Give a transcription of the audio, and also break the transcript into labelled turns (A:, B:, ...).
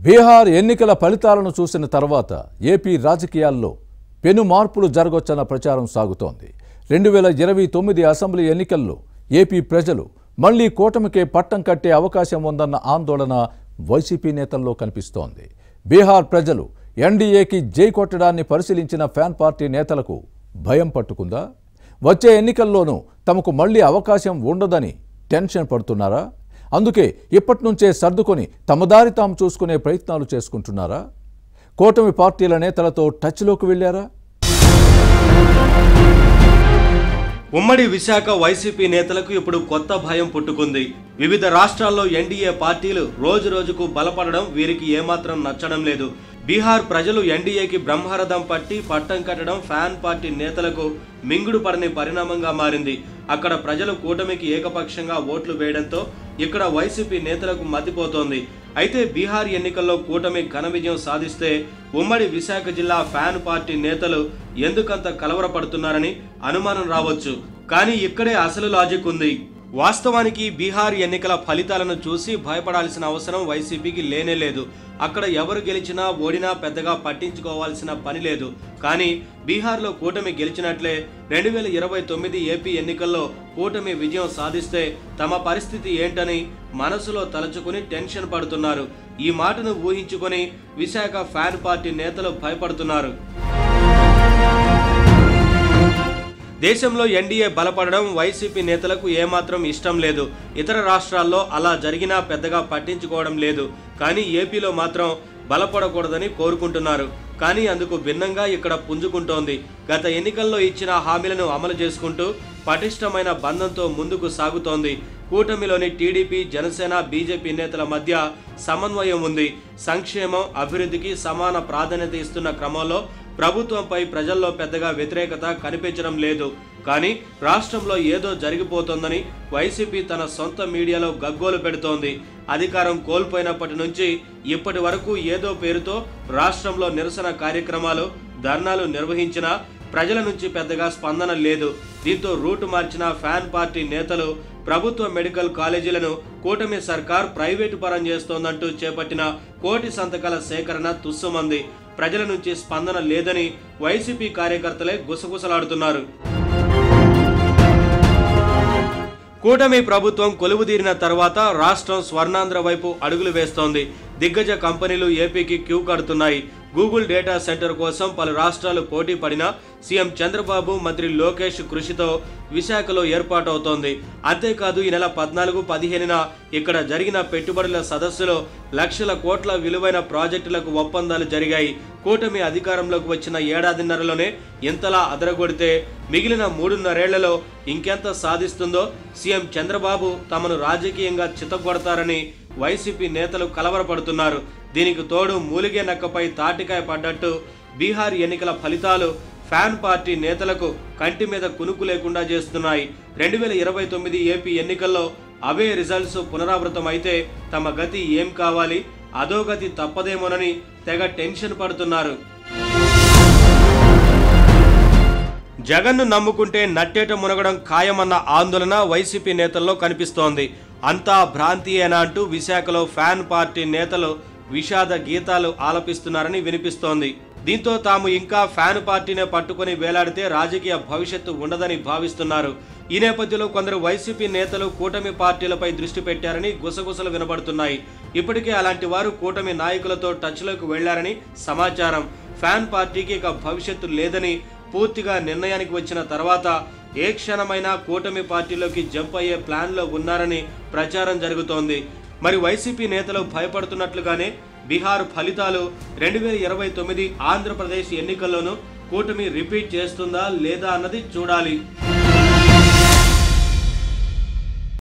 A: బీహార్ ఎన్నికల ఫలితాలను చూసిన తర్వాత ఏపీ రాజకీయాల్లో పెను మార్పులు జరగొచ్చన్న ప్రచారం సాగుతోంది. 2029 అసెంబ్లీ ఎన్నికల్లో ఏపీ ప్రజలు మళ్లీ కూటమికే పట్టం కట్టే అవకాశం ఉందన్న ఆందోళన వైసీపీ నేతల్లో కనిపిస్తోంది. బీహార్ ప్రజలు ఎన్డీఏకి జై కొట్టడాన్ని పరిశీలించిన ఫ్యాన్ పార్టీ నేతలకు భయం పట్టుకుందా? వచ్చే ఎన్నికల్లోనూ తమకు మళ్లీ అవకాశం ఉండదని టెన్షన్ పడుతున్నారా? అందుకే ఇప్పటి నుంచే సర్దుకొని తమ దారి తాము చూసుకునే ప్రయత్నాలు చేసుకుంటున్నారా? కూటమి పార్టీల నేతలతో టచ్లోకి వెళ్లారా?
B: ఉమ్మడి విశాఖ వైసీపీ నేతలకు ఇప్పుడు కొత్త భయం పుట్టుకుంది. వివిధ రాష్ట్రాల్లో ఎన్డీఏ పార్టీలు రోజు రోజుకు బలపడడం వీరికి ఏమాత్రం నచ్చడం లేదు. బీహార్ ప్రజలు ఎన్డీఏకి బ్రహ్మరథం పట్టి పట్టం కట్టడం ఫ్యాన్ పార్టీ నేతలకు మింగుడు పడని పరిణామంగా మారింది. అక్కడ ప్రజలు కూటమికి ఏకపక్షంగా ఓట్లు వేయడంతో ఇక్కడ వైసీపీ నేతలకు మతిపోతోంది. అయితే బీహార్ ఎన్నికల్లో కూటమి ఘన విజయం సాధిస్తే ఉమ్మడి విశాఖ జిల్లా ఫ్యాన్ పార్టీ నేతలు ఎందుకంత కలవరపడుతున్నారని అనుమానం రావచ్చు. కానీ ఇక్కడే అసలు లాజిక్ ఉంది. వాస్తవానికి బీహార్ ఎన్నికల ఫలితాలను చూసి భయపడాల్సిన అవసరం వైసీపీకి లేనేలేదు. అక్కడ ఎవరు గెలిచినా ఓడినా పెద్దగా పట్టించుకోవాల్సిన పని లేదు. కానీ బీహార్లో కూటమి గెలిచినట్లే 2029 ఏపీ ఎన్నికల్లో కూటమి విజయం సాధిస్తే తమ పరిస్థితి ఏంటని మనసులో తలుచుకుని టెన్షన్ పడుతున్నారు. ఈ మాటను ఊహించుకొని విశాఖ ఫ్యాన్ పార్టీ నేతలు భయపడుతున్నారు. దేశంలో ఎన్డీఏ బలపడడం వైసీపీ నేతలకు ఏమాత్రం ఇష్టం లేదు. ఇతర రాష్ట్రాల్లో అలా జరిగినా పెద్దగా పట్టించుకోవడం లేదు. కానీ ఏపీలో మాత్రం బలపడకూడదని కోరుకుంటున్నారు. కానీ అందుకు భిన్నంగా ఇక్కడ పుంజుకుంటోంది. గత ఎన్నికల్లో ఇచ్చిన హామీలను అమలు చేసుకుంటూ పటిష్టమైన బంధంతో ముందుకు సాగుతోంది. కూటమిలోని టీడీపీ, జనసేన, బీజేపీ నేతల మధ్య సమన్వయం ఉంది. సంక్షేమం, అభివృద్ధికి సమాన ప్రాధాన్యత ఇస్తున్న క్రమంలో ప్రభుత్వంపై ప్రజల్లో పెద్దగా వ్యతిరేకత కనిపించడం లేదు. కానీ రాష్ట్రంలో ఏదో జరిగిపోతోందని వైసీపీ తన సొంత మీడియాలో గగ్గోలు పెడుతోంది. అధికారం కోల్పోయినప్పటి నుంచి ఇప్పటి వరకు ఏదో పేరుతో రాష్ట్రంలో నిరసన కార్యక్రమాలు, ధర్నాలు నిర్వహించినా ప్రజల నుంచి పెద్దగా స్పందన లేదు. దీంతో రూటు మార్చిన ఫ్యాన్ పార్టీ నేతలు ప్రభుత్వ మెడికల్ కాలేజీలను కూటమి సర్కార్ ప్రైవేటు పరం చేస్తోందంటూ చేపట్టిన కోటి సంతకాల సేకరణ తుస్సుమంది. ప్రజల నుంచి స్పందన లేదని వైసీపీ కార్యకర్తలే గుసగుసలాడుతున్నారు. కూటమి ప్రభుత్వం కొలువుదీరిన తర్వాత రాష్ట్రం స్వర్ణాంధ్ర వైపు అడుగులు వేస్తోంది. దిగ్గజ కంపెనీలు ఏపీకి క్యూ కడుతున్నాయి. గూగుల్ డేటా సెంటర్ కోసం పలు రాష్ట్రాలు పోటీ పడినా సీఎం చంద్రబాబు, మంత్రి లోకేష్ కృషితో విశాఖలో ఏర్పాటవుతోంది. అంతేకాదు ఈ నెల 14, 15న ఇక్కడ జరిగిన పెట్టుబడుల సదస్సులో లక్షల కోట్ల విలువైన ప్రాజెక్టులకు ఒప్పందాలు జరిగాయి. కూటమి అధికారంలోకి వచ్చిన ఏడాదిన్నరలోనే ఇంతలా అదరగొడితే మిగిలిన 3.5 ఏళ్లలో ఇంకెంత సాధిస్తుందో సీఎం చంద్రబాబు తమను రాజకీయంగా చితగొడతారని వైసీపీ నేతలు కలవరపడుతున్నారు. దీనికి తోడు మూలిగే నక్కపై తాటికాయ పడ్డట్టు బీహార్ ఎన్నికల ఫలితాలు ఫ్యాన్ పార్టీ నేతలకు కంటి మీద కునుకు లేకుండా చేస్తున్నాయి. 2029 ఏపీ ఎన్నికల్లో అవే రిజల్ట్స్ పునరావృతం అయితే తమ గతి ఏం కావాలి? అధోగతి తప్పదేమోనని తెగ టెన్షన్ పడుతున్నారు. జగన్ను నమ్ముకుంటే నట్టేట మునగడం ఖాయమన్న ఆందోళన వైసీపీ నేతల్లో కనిపిస్తోంది. అంతా భ్రాంతియేనా అంటూ విశాఖలో ఫ్యాన్ పార్టీ నేతలు విషాద గీతాలు ఆలపిస్తున్నారని వినిపిస్తోంది. దీంతో తాము ఇంకా ఫ్యాన్ పార్టీనే పట్టుకుని వేలాడితే రాజకీయ భవిష్యత్తు ఉండదని భావిస్తున్నారు. ఈ నేపథ్యంలో కొందరు వైసీపీ నేతలు కూటమి పార్టీలపై దృష్టి పెట్టారని గుసగుసలు వినబడుతున్నాయి. ఇప్పటికే అలాంటి వారు కూటమి నాయకులతో టచ్లోకి వెళ్లారని సమాచారం. ఫ్యాన్ పార్టీకి ఇక భవిష్యత్తు లేదని పూర్తిగా నిర్ణయానికి వచ్చిన తర్వాత ఏ క్షణమైనా కూటమి పార్టీలోకి జంప్ అయ్యే ప్లాన్లో ఉన్నారని ప్రచారం జరుగుతోంది. మరి వైసీపీ నేతలు భయపడుతున్నట్లుగానే బీహార్ ఫలితాలు 2029 ఆంధ్రప్రదేశ్ ఎన్నికల్లోనూ కూటమి రిపీట్ చేస్తుందా లేదా అన్నది చూడాలి.